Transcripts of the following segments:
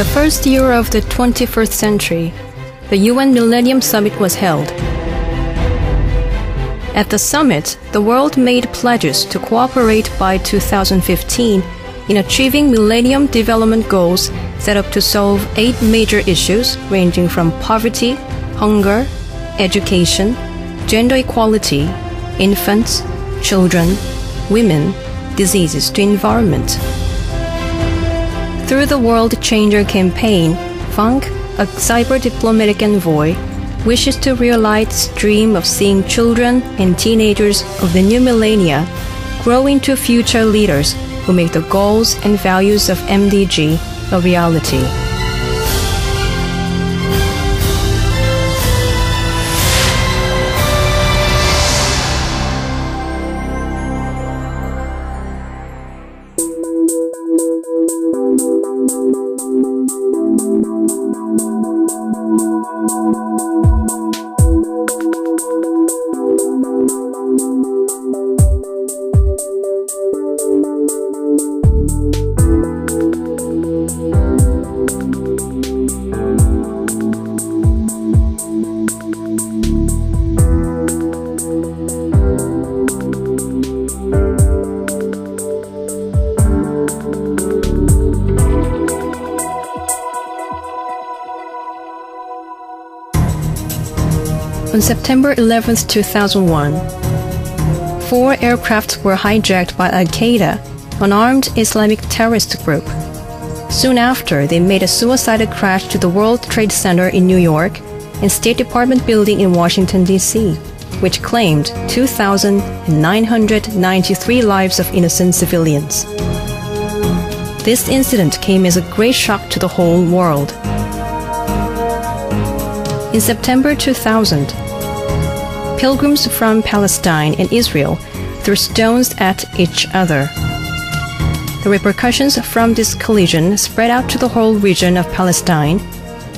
The first year of the 21st century, the UN Millennium Summit was held. At the summit, the world made pledges to cooperate by 2015 in achieving Millennium Development Goals set up to solve 8 major issues ranging from poverty, hunger, education, gender equality, infants, children, women, diseases to environment. Through the World Changer campaign, Funk, a cyber diplomatic envoy, wishes to realize its dream of seeing children and teenagers of the new millennia grow into future leaders who make the goals and values of MDG a reality. On September 11, 2001, 4 aircrafts were hijacked by Al-Qaeda, an armed Islamic terrorist group. Soon after, they made a suicidal crash to the World Trade Center in New York and State Department building in Washington, D.C., which claimed 2,993 lives of innocent civilians. This incident came as a great shock to the whole world. In September 2000, pilgrims from Palestine and Israel threw stones at each other. The repercussions from this collision spread out to the whole region of Palestine,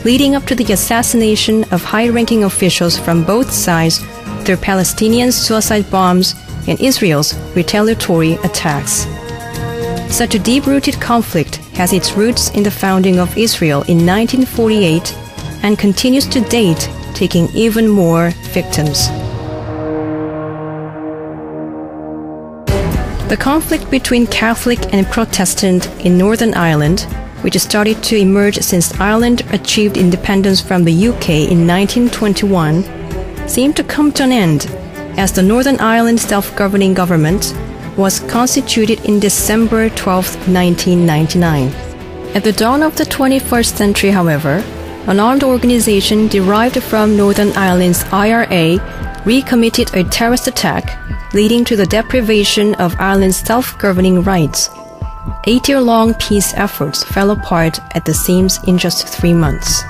leading up to the assassination of high-ranking officials from both sides through Palestinian suicide bombs and Israel's retaliatory attacks. Such a deep-rooted conflict has its roots in the founding of Israel in 1948 and continues to date, taking even more victims. The conflict between Catholic and Protestant in Northern Ireland, which started to emerge since Ireland achieved independence from the UK in 1921, seemed to come to an end as the Northern Ireland Self-Governing Government was constituted in December 12, 1999. At the dawn of the 21st century, however, an armed organization derived from Northern Ireland's IRA recommitted a terrorist attack, leading to the deprivation of Ireland's self-governing rights. 8-year-long peace efforts fell apart at the seams in just 3 months.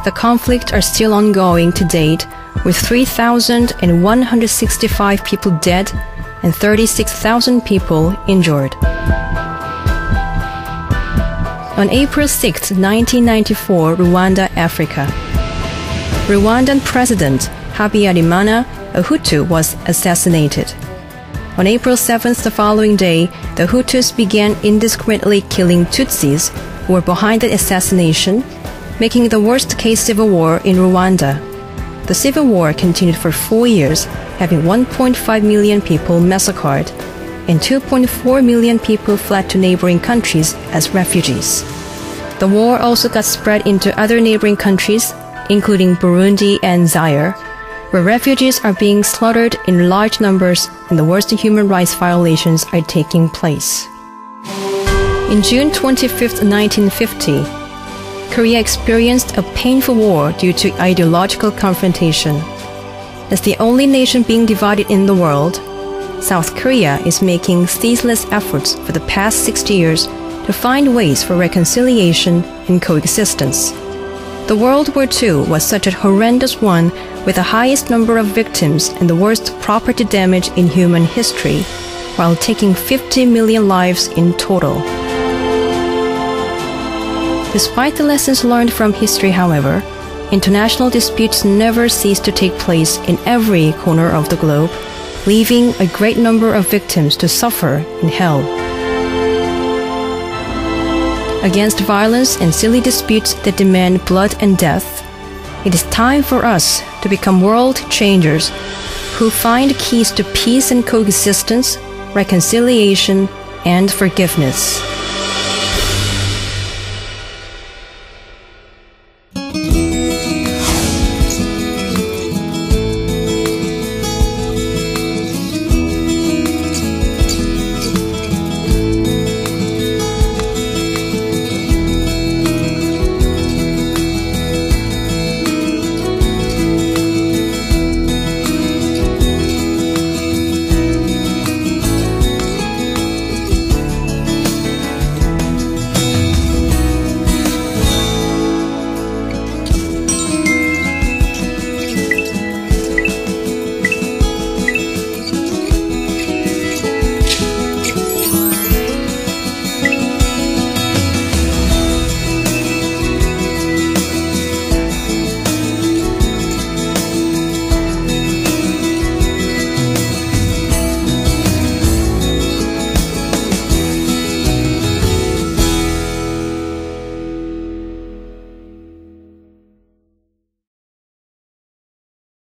The conflicts are still ongoing to date, with 3,165 people dead and 36,000 people injured. On April 6, 1994, Rwanda, Africa. Rwandan President Habyarimana, a Hutu, was assassinated. On April 7th, the following day, the Hutus began indiscriminately killing Tutsis who were behind the assassination, making it the worst-case civil war in Rwanda. The civil war continued for 4 years, having 1.5 million people massacred, and 2.4 million people fled to neighboring countries as refugees. The war also got spread into other neighboring countries, including Burundi and Zaire, where refugees are being slaughtered in large numbers and the worst human rights violations are taking place. In June 25, 1950, Korea experienced a painful war due to ideological confrontation. As the only nation being divided in the world, South Korea is making ceaseless efforts for the past 60 years to find ways for reconciliation and coexistence. The World War II was such a horrendous one, with the highest number of victims and the worst property damage in human history, while taking 50 million lives in total. Despite the lessons learned from history, however, international disputes never cease to take place in every corner of the globe, leaving a great number of victims to suffer in hell. against violence and silly disputes that demand blood and death. It is time for us to become world changers who find keys to peace and coexistence, reconciliation, and forgiveness.